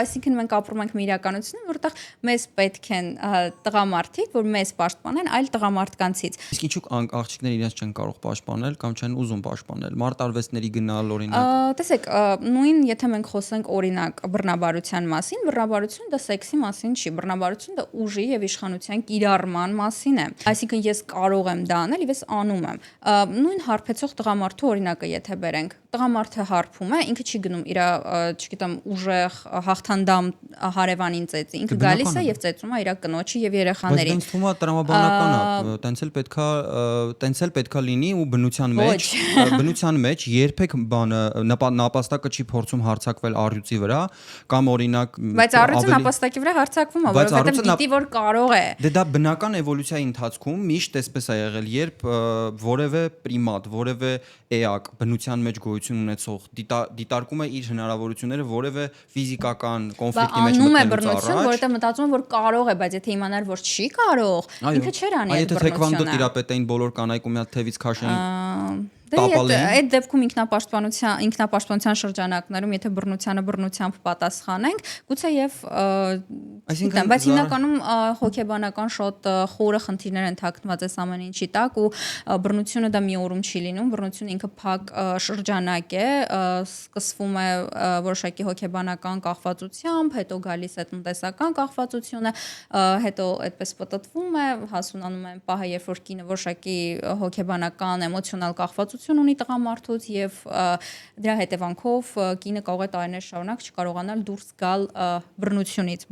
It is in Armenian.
Այսինքն մենք ապրում ենք մի իրականությունում, որտեղ մեզ պետք են տղամարդիկ, որ մեզ պաշտպանեն այլ տղամարդկանցից։ Իսկ ինչու աղջիկները իրենց չեն կարող պաշտպանել կամ չեն ուզում պաշտպանել։ Մարտարվեստների գնալ օրինակ։ Տեսեք, նույն եթե մենք խոսենք օրինակ բռնաբարության մասին, բռնաբարությունը դա սեքսի մասին չի, բռնաբարությունը դա ուժի եւ իշխանության կիրառման մասին է։ Այսինքն ես կարող եմ դա անել եւ ես անում եմ։ Նույն հարբեցող տղամարդու օրինակը եթե բերենք, տղամարդը հարբում է, ինքը չի գնում իր, չգիտեմ, ուժեղ հաղթանդամ հարևանին ծեծի, ինքը գալիս է եւ ծեծում է իր կնոջի եւ երեխաներին։ Բայց ինձ թվում է տրամաբանական է, տենց էլ պետքա լինի ու բնության մեջ երբեք բանը նապաստակը չի փորձում հարձակվել առյուծի վրա կամ օրինակ Բայց առյուծը նապաստակի վրա հարձակվում է, որովհետեւ գիտի որ կարող է։ Դե դա բնական էվոլյուցիայի ընթացքում միշտ այսպես է եղել, երբ որևէ պրիմատ, որևէ էակ բնության մեջ գոյություն ունեցող դիտարկում է իր հնարավորությունները որևէ ֆիզիկական կոնֆլիկտի մեջ մտնելուց առաջ, որովհետեւ մտածում եմ որ կարող է, բայց եթե իմանար որ չի կարող, ինքը չէր անի այդ բռնությունը։ Եթե թեքվանդո տիրապետային բոլոր կանայք ու մի հատ թևից քաշեին այդ դեպքում ինքնապաշտպանության շրջանակներում եթե բռնությամբ պատասխանենք, գուցե եւ գիտեմ, բայց հիմնականում հոգեբանական շոտ խորը խնդիրներ են թաքնված այս ամեն ինչի տակ ու բռնությունը դա մի օրում չի լինում, բռնությունը ինքը փակ շրջանակ է, սկսվում է որոշակի հոգեբանական կախվածությամբ, հետո գալիս է տնտեսական կախվածությունը, հետո այդպես պտտվում է, հասունանում է պահը, երբ որ կինը որոշակի հոգեբանական, էմոցիոնալ կախվածություն ունի տղամարդուց եւ դրա հետևանքով կինը կարող է տարիներ շարունակ չկարողանալ դուրս գալ բռնությունից։